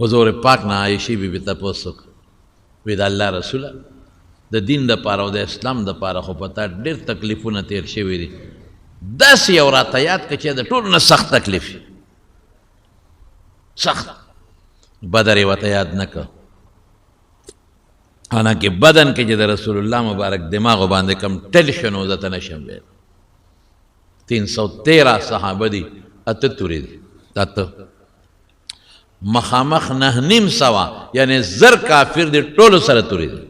حضور پاک نه عایشې بی بی تپوس وکړ وی د الله رسوله د دین دپاره او د اسلام دپاره خو په تا ډېر تکلیفونه تیر شوي دي داسې یو راته یاد کړه چې د ټولو نه سخت تکلیف سخت بدر یې ورته یاد نه کړ حالانکه بدن کې چې د رسول الله مبارک دماغو باندې کم ټینشن و زه ته نشم ویل 313 صحابه دي اته تورې دي اته مخامخ 9.5 یعنی زر کافر دي ټولو سره تورې دي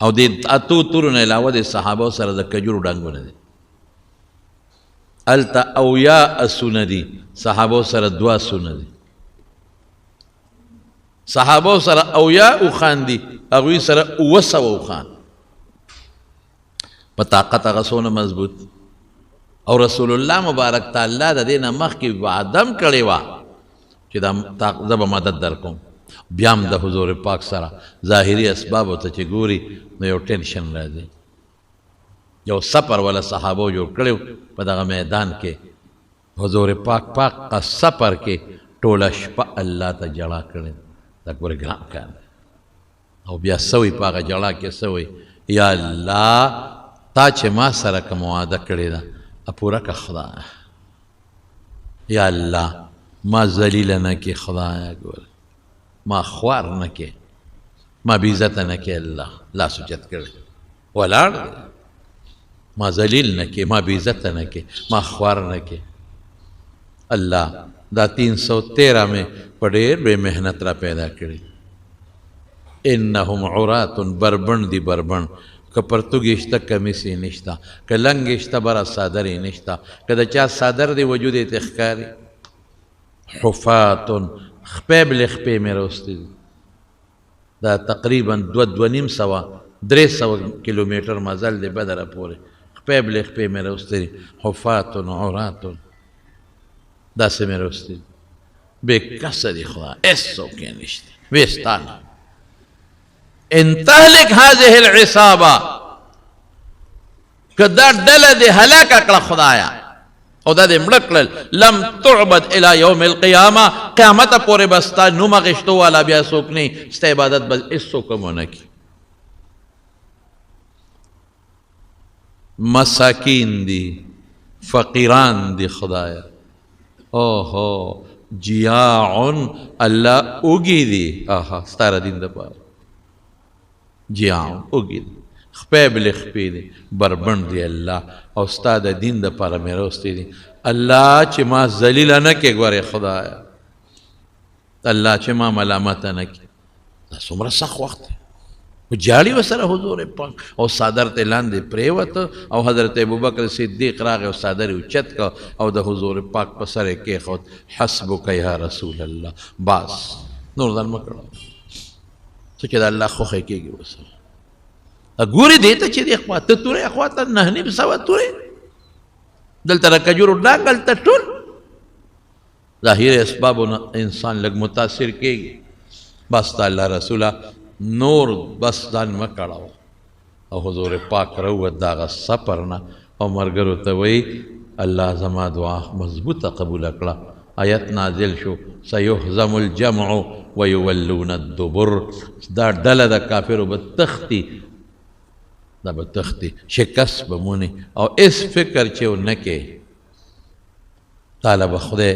او د اتو تورو نه علاوه د صحابه سره د کجورو ډنګونه دي هلته اویا اسونه دي صحابه سره 2 اسونه دي صحابه سره اویا اوخان دي هغوی سره 900 اوخان په طاقت هغه څونه مضبوط او رسول الله مبارک تعالی د دې نه مخکې وعدم کړې وه چې زه به مدد در کوم بیا هم د حضور پاک سره ظاهري اسبابو ته چې ګوري نو یو ټینشن راځي یو سفر والا صحابو جوړ کړی په دغه میدان کې حضور پاک سفر کې ټوله شپه الله ته جړا کړې دا ګوره ګران کار او بیا سوی په هغه جړا کې سوی یا الله تا چې ما سره کوم وعده کړې ده پوره که خدایه یا الله ما ذلیله نه کې خدایه ګوره ما خوار نه کې ما بېعزته نه کې الله لاس اوچت کړی ولاړ ما ذلیل نه کې ما بېعزته نه کې ما خوار نه کې الله دا 313 میں په ډېر بې محنت را پیدا کړي انهم عرات بربن دي بربن که پرتوګې شته کمیسې نشته که لنګې شته بره صادر یې نشته که د چا صادر دی وجود یې ته ښکاري حفات خپې بلې خپې مې راوستې دي دا تقریبا 200-300 کیلومیټر مزل دی بدره پورې خپې بلې خپې مې راوستې دي حفات عرات داسې مې راوستې دي بې کسه دي خدا هېڅوک یې نشته ویستان ان تهلك هذه العصابه که دا ډله دې هلاکه کړه خدایه او دا دې مړه کړل لم تعبد الى یوم القیامه قیامته پورې به ستا نوم اخېستو والا بیا څوک نه ستا عبادت به هېڅوک هم ونه کړي مساکین دي فقیران دي خدایه اوهو جیاع الله اوږي دي آها ستا د دین دپاره جیاع اوږي دي خپې بلې خپې دي بربند دي الله او ستا د دین دپاره مې راوستې دي الله چې ما ذلیله نه کې ګورې خدایه الله چې ما ملامته نه کې دا څومره سخت وخت دی جاړي ورسره حضور پاک او صادر ته لاندې پرېوته او حضرت ابوبکر صدیق راغی او صادر یې اوچت کړ او د حضور پاک په سر یې کېښود حسبک یا رسول الله بس نور ځان مه کړه څه چې د الله خوښه کېږي ورسره ګورې دې ته چې دې خواته تورې خواته 9.5 تورې دلته د کجورو ډنګ هلته ټول ظاهر اسبابو نه انسان لږ متاثر کېږي بس د الله رسوله نور بس ځان مه کړه او حضور پاک راووت د هغه سفر نه او ملګرو ته وایي الله زما دعا مضبوطه قبوله کړه آیت نازل شو سیهزم الجمع ویولون الدبر دا ډله د کافرو به تښتي دا به تښتي شکست به مونی او اس فکر چې ونه کې تاله به خدای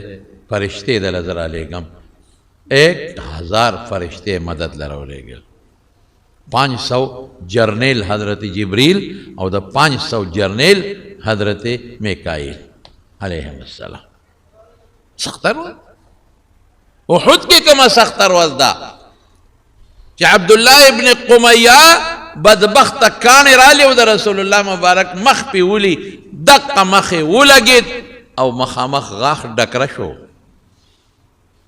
فرشتې دله زه رالیږم 1000 فرشتے مدد لراولېږل 500 جرنیل حضرت جبریل او د 500 جرنیل حضرت میکائیل علیهم السلام سختر ورځ احد کې کومه سختر ورځ ده چې عبدالله ابن قمیه بدبخت کاڼې رالی و د رسول الله مبارک مخ پې ولي دقه مخې ولګېد او مخامخ غاښ ډکره شو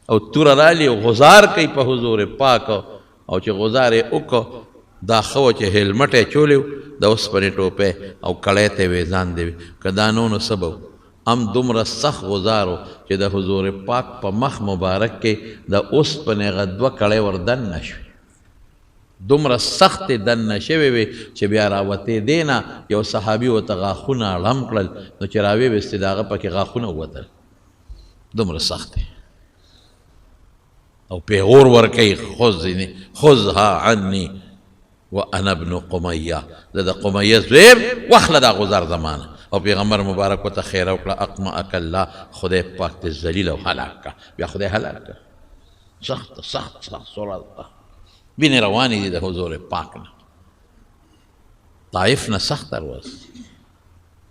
او توره رالی غزار کوي په حضور پاک او چې غزار یې وکړو دا ښه وه چې هیلمټ یې چولی و د اوسپنې ټوپی او کړی ته یې ویزان دی که دا نه و نو څه به و هم دومره سخت غزار و چې د حضور پاک په مخ مبارک کې د اوسپنې هغه 2 کړی ور دننه شوې دومره سختې دننه شوې وې چې بیا راوتې دی نه یو صحابي ورته غاښونه اړم کړل نو چې راویوستې د هغه پکې غاښونه ووتل دومره سخت دی او پیغور ورکی خذها عنی وانا ابن قمیه د قمیه زویم وخله دا غزر زمانه او پیغمبر مبارک ورته خیره وکړه اقمعک الله خدای پاک دې ذلیل او هلاک کړه بیا خدای هلاک کړه سخت صورت وینې روانې دي د حضور پاک نه طائف نه سخت ورځ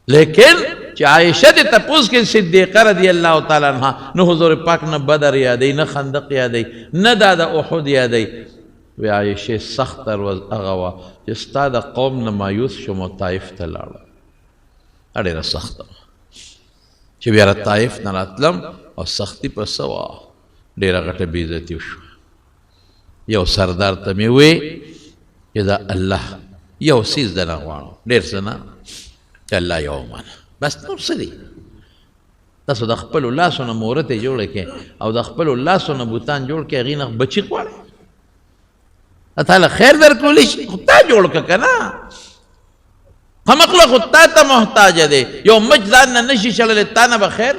لیکن چې عایشه دې تپوس کې صدیقه رضی الله تعالی عنها نه حضور پاک نه بدر یادوي نه خندق یادوي نه دا د احد یادوي وی عایشه سخت ورځ هغه وه چې ستا د قوم نه مایوس شوم او طایف ته لاړم ډېره سخته چې بیا طایف نه راتلم او سختي په څه وه ډېره غټه بېعزتي وشوه یو سردار ته مې وې چې دا الله یو څیز دنه غواړم ډېر څه نه چې الله یو ومنه بس نور څه دي تاسو د خپلو لاسو نه مورتې جوړه کړئ او د خپلو لاسو نه بوتان جوړ کړئ هغې نه بچي غواړئ تعالی خیر در کولی شي خو تا جوړ که که نه خمقله خو تا ته محتاجه دی یو مچ ځان نه نشي شړلی تا نه به خیر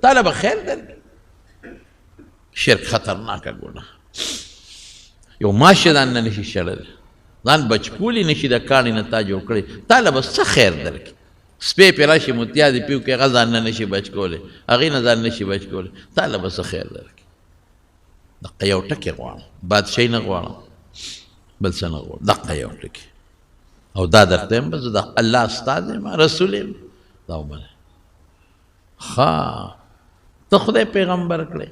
تا له به خیر درکړي شرک خطرناکه ګناه یو ماش ځان نه نشي شړلی ځان بچکولی نشي د کاڼي نه تا جوړ کړی تا له به څه خیر درکړي سپی پې راشي متیازې پیو کې هغه ځان نه نشي بچ کولی هغې نه ځان نشي بچ کولی تا له به څه خیر درکړي دقه یو ټکې غواړم بادشاهي نه غواړم بل څه نه غواړم دقه یو ټکې او دا درته یم بس د الله استاد یم رسول یم دا ومنه ښه ته خدای پیغمبر کړی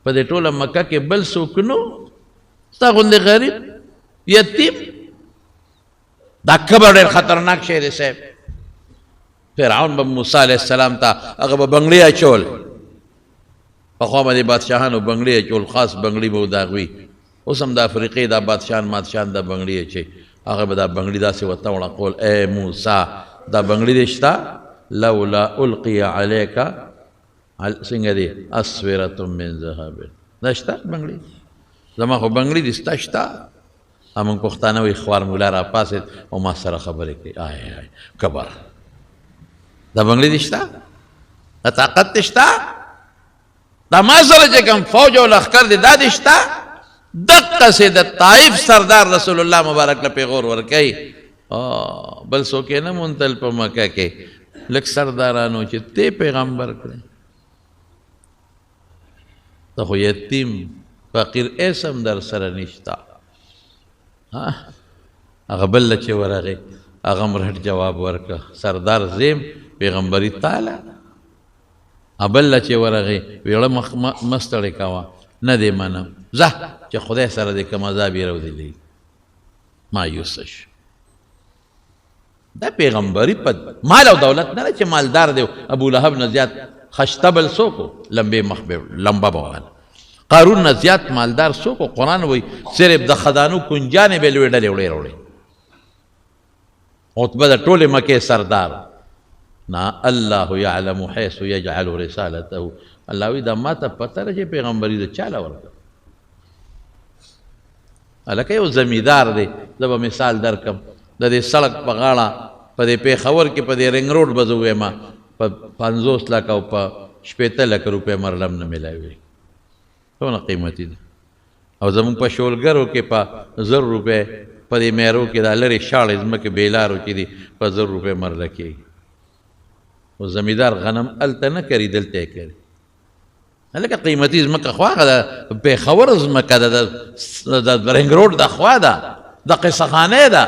په دې ټوله مکه کې بل څوک نو ستا غوندې غریب یتیم دا کبر ډېر خطرناک شی دی صاحب فرعون به موسی علیه السلام ته هغه به بنګړي اچول پخوا به د بادشاهانو بنګړي اچول خاص بنګړي به د هغوی اوس هم د افریقې دا بادشاهان دا بنګړي اچوي هغه به دا بنګړي داسې ورته وړقول ای موسی دا بنګړي دې شته لولا القي علیک څنګه دی اسوره من ذهب دا شته بنګړي زما خو بنګړي دې ستا شته موږ پښتانه وایي خوار مولا راپاڅېد او ما سره خبرې کوي آی کبر دا بنګړي دې شته دا طاقت دې شته دا ما سره چې کوم فوج او لښکر دی دا دې شته دقسې د طایف سردار رسول الله مبارک له پیغور ورکوي بل څوک یې نه منتل په مکه کې لږ سردارانو چې ته پیغمبر کړې ته خو یتیم فقیر اسم در سره نشته هغه بل له چې ورغی هغه هم رټ جواب ورکړه سردار زیم پیغمبري تاله بل له چې ورغی ویړه مه ستړې کوه نه دی منم ځه چې خدای سره دې کوم عذاب یې راودلی مایوسه شو دا پیغمبري په مال او دولت نه چې مالدار دی ابو لهب نه زیات خشتبل څوک و لمبه بوال قارون نه زیات مالدار څوک و قرآن وایي صرف د خزانو کنجانې به لوی ډلې وړې راوړې عتبه د ټولې مکې سردار نه الله یعلم حیث یجعل رسالته الله وی دا ما ته پته ده چې پیغمبري د چاله ورکړه هلکه یو زمیندار دی زه به مثال درکم د دې سړک په غاړه په دې پېښور کې په دې رنګ روډ به زه ووایم په 50 لکه او په 80 لکه روپۍ مرلم نه میلاوي څومره قیمتي ده او زمونږ په شولګرو کې په 1000 روپۍ په دې میرو کې دا لرې شاړې ځمکې بېلارو کې دي په 1000 روپۍ مرله کېږي او زمیندار غنم هلته نه کري دلته یې کري هلکه قیمتي ځمکه خو هغه د پېښور ځمکه ده د رنګ روډ د خوا ده د قصهخانې ده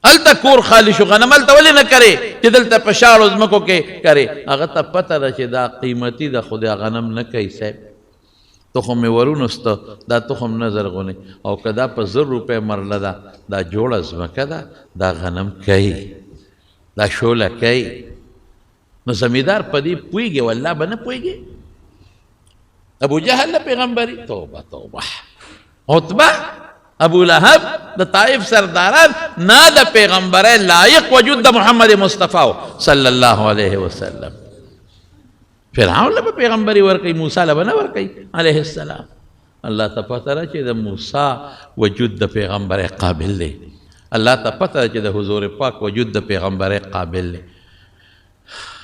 هلته کور خالي شو غنم هلته ولې نه کرې چې دلته په شاړو ځمکو کې کرې هغه ته پته ده چې دا قیمتي ده خو د غنم نه کوي صاحب تخم مې ورونسته دا تخم نه زرغونې او که دا په 1000 روپۍ مرله ده دا جوړه ځمکه ده دا غنم کوي دا شوله کوي نو زمیندار په دې پوهېږي والله به نه پوهېږي ابو جهل نه پیغمبري توبه توبه عتبه ابو لهب د طائف سرداران نه د پیغمبرۍ لایق وجود د محمد مصطفی صلی الله علیه وسلم فرعون له به پیغمبري ورکوي موسی له به نه ورکوي علیه السلام الله ته پته ده چې د موسی وجود د پیغمبرۍ قابل دی الله ته پته ده چې د حضور پاک وجود د پیغمبرۍ قابل دی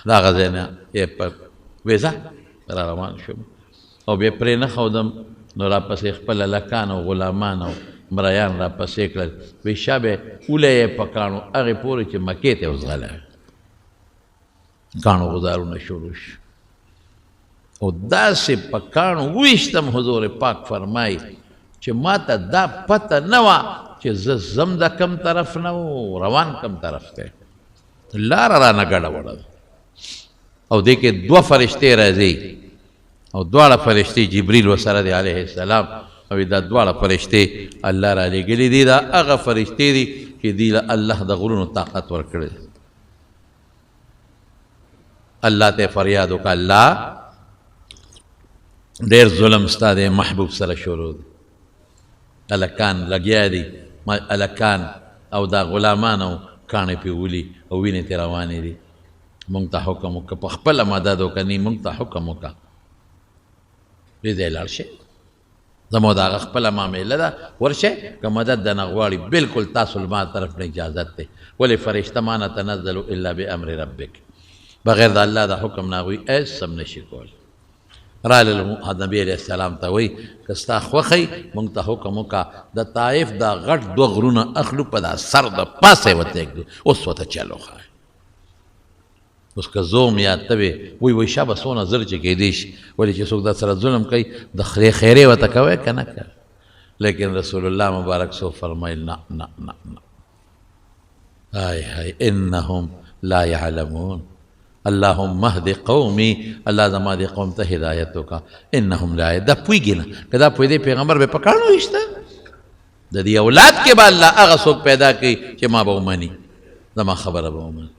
دا غځای نه یې په ویزه را روان شوم او بیا پرې نه ښودم نو راپسې خپل هلکان او غلامان او مریان راپسې کړل وایي شابه اولی یې په کاڼو هغې پورې چې مکې ته وځغلی کاڼو غزارونه شروع شو او داسې په کاڼو وویشتم حضور پاک فرمایي چې ما ته دا پته نه وه چې زه ځم د کم طرف نه و روان کم طرف ته لاره رانه ګډه وړه او دې کې دوه فرشتې راځي او دواړه فرشتې جبریل وسره دی علیه السلام او دا دواړه فرشتې الله را لېږلي دي دا هغه فرشتې دي چې دوی له الله د غرونو طاقت ورکړی دی الله ته فریاد وکړه الله ډېر ظلم ستا د محبوب سره شروع دی هلکان لګیا دي هلکان او دا غلامان او کاڼې پې ولي او وینې ترې روانې دي مونږ ته حکم وکړه په خپله مدد وکړه نه مونږ ته حکم وکړه دې ځای لاړ شئ زموږ د هغه خپله معامله ده ورشئ که مدد دنه غواړي بلکل تاسو ما طرف نه اجازت دی ولې فرشته ما نه تنزل الا بامر ربک بغیر د الله د حکم نه هغوی هېڅ هم نشي کولی راغلل نبي علیه السلام ته وایي که ستا خوښی موږ ته حکم وکړه د طایف دا غټ دوه غرونه اخلو په دا سر د پاسه یې ورته اوس ورته چل وښایه اوس که زوم یا ته وې وایي شابه څونه زر چې کیدی شي ولې چې څوک در سره ظلم کوي د خیرې ورته کوی که نه کوي لیکن رسول الله مبارک سو فرمایل نه نه نه نه های های انهم لا يعلمون اللهم اهد قومي الله زما دې قوم ته هدایت وکړه انهم لا دا پوهېږي نه که دا پوهېدی پیغمبر به په کاڼو ویشته د دې اولاد کې به الله هغه څوک پیدا کوي چې ما به ومني زما خبره به ومني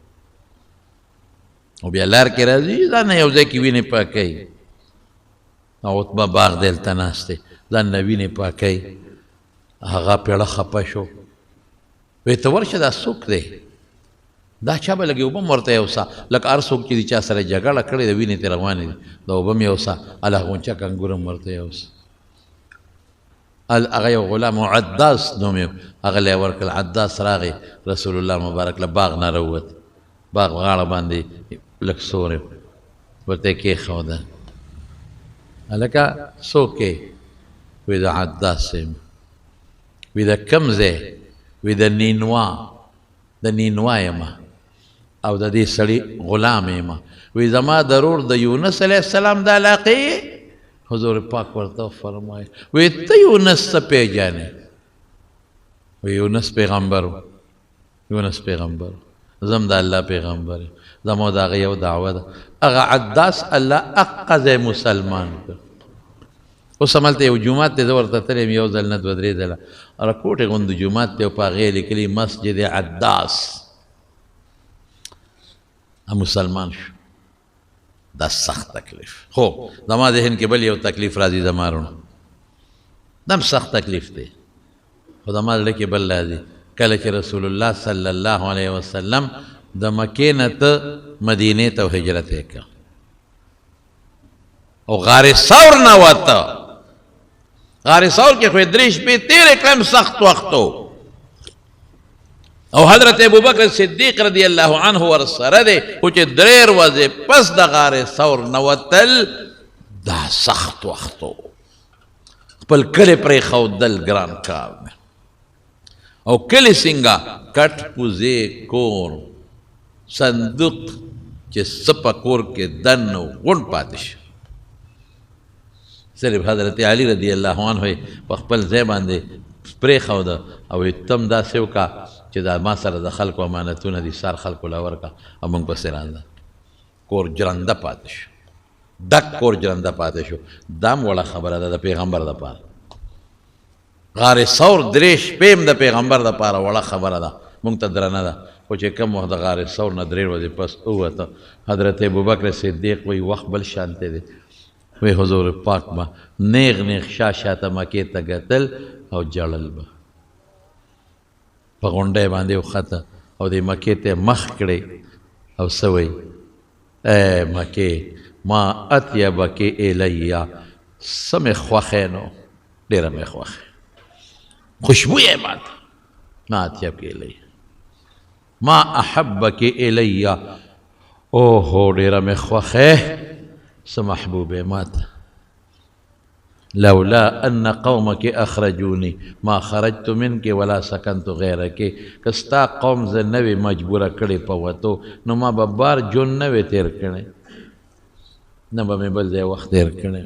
او بیا لار کې راځي ځان نه یو ځای کې وینې پاکوي او عتبه باغ دی هلته ناست دی ځان نه وینې پاکوي هغه پیړه خفه شو وایي ته ورشه دا څوک دی دا چا به لږې اوبه م ورته یوسه لکه هر څوک چې د چا سره جګړه کړې ده وینې ترې روانې دي د اوبه م یوسه هله غونچک انګور م ورته یوسه هغه یو غلام عداس نوم یې هغه له یې ورکړل عداس راغی رسول الله مبارک له باغ نه راووت باغ غاړه باندې لږ سور یې ورته یې کېښوده هلکه څوک یې وایي د عداس یم وایي د کوم ځای وایي د نینوا د نینوا یم او د دې سړي غلام یم وایي زما ضرور د یونس علیه السلام د علاقې حضور پاک ورته فرمایي وایي ته یونس څه پېژنې وایي یونس پیغمبر یونس پیغمبر زم د الله پیغمبر زما د هغه یو دعوه ده هغه عداس الله حقه ځای مسلمان کړ اوس هملته یو جومات دی زه ورته تللی یم یو ځل نه دوه درې ځله راکوټې غوندې جومات دی او په هغې یې لیکلي مسجد عداس مسلمان شو دا سخت تکلیف خو زما ذهن کې بل یو تکلیف راځي زما رونو دم سخت تکلیف دی خو زما زړه کې بل راځي کله چې رسول الله صلی الله علیه وسلم د مکې نه ته مدینې ته هجرت یې کړه او غار ثور نه وته غار ثور کې خو یې درې شپې تېرې کړم سخت وخت او حضرت ابوبکر صدیق رضی الله عنه ورسره دی خو چې درې ورځې پس د غار ثور نه وتل دا سخت وخت خپل کلی پرېښودل ګران کار دی او کلی څنګه کټ پوزې کور صندوق چې څه په کور کې دن او غونډ پاتې شي صرف حضرت علی رضی الله عنه په خپل ځای باندې پرېښوده او تم داسې وکړه چې دا ما سره د خلکو امانتونه دي سار خلکو له ورکړه او موږ پسې راځه کور جرنده پاتې شو ډک کور جرنده پاتې شو دا م وړه خبره ده د پیغمبر دپاره غار ثور درې شپې م د پیغمبر دپاره وړه خبره ده موږ ته درنه ده خو چې کوم وخت د غار ثور نه درې ورځې پس ووته حضرت ابوبکر صدیق وایي وخت بل شانتی دی وی حضور پاک با نیغ نیغ شاته مکې ته کتل او جړل به په غونډۍ باندې وخته او د مکې ته مخ کړی او څه وایي ای مکې ما اطیبک الیا څه مې خوښی نو ډېره مې خوښی خوشبو یې ماته ما اطیبک الیا ما احبک الیا اوهو ډېره مې خوښی څه محبوب یې ماته لولا ان قومك اخرجوني ما خرجت منك ولا سكنت غيرك. کستا قوم زه نوې مجبوره کړې په وتو نو ما به بار جون نوې تیر کړی، نه به مې بل ځای وخت تیر کړی.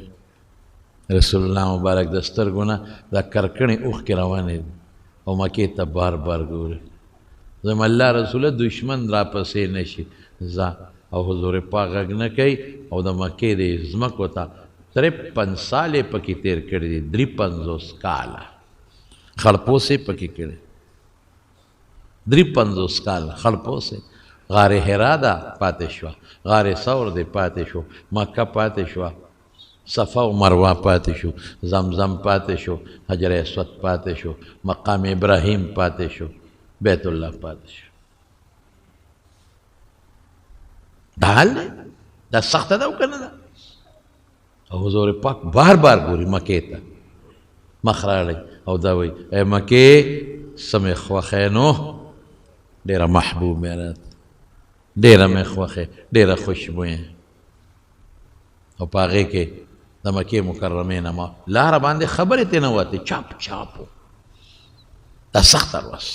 رسول الله مبارک د سترګو نه دا کرکڼې اوښکې روانې دي او مکې ته بار بار ګوري. زم الله رسوله دشمن را پسې نشي ځه. او حضور پاک غږ نه کوي او د مکې د ځمکو ته 53 سالې پکې تیر کړي دي، 53 کاله خړپوسې پکې کړي، 53 کاله خړپوسې. غار حرا ده پاتې شوه، غار ثور دی پاتې شو، مکه پاتې شوه، صفا و مروه پاتې شو، زمزم پاتې شو، حجر اسود پاتې شو، مقام ابراهیم پاتې شو، بیت الله پاتې شو. دا حال دی، دا سخته ده او که نه ده؟ او حضور پاک بار بار ګوري مکې ته، مخ راړی او دا وایي ای مکې څه مې خوښی نو، ډېره محبوب مې راته، ډېره مې خوښې، ډېره خوشبویه. او په هغې کې د مکې مکرمې نه ما لاره باندې خبرې ترې نه وتې، چاپ چاپ و. دا سخته ورځ،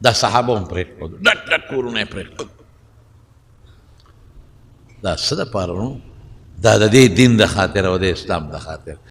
دا صحابه هم پرېښودو، ډک ډک کورونه یې پرېښودو. دا څه دپاره نو؟ دا د دې دین د خاطر او د اسلام د خاطر.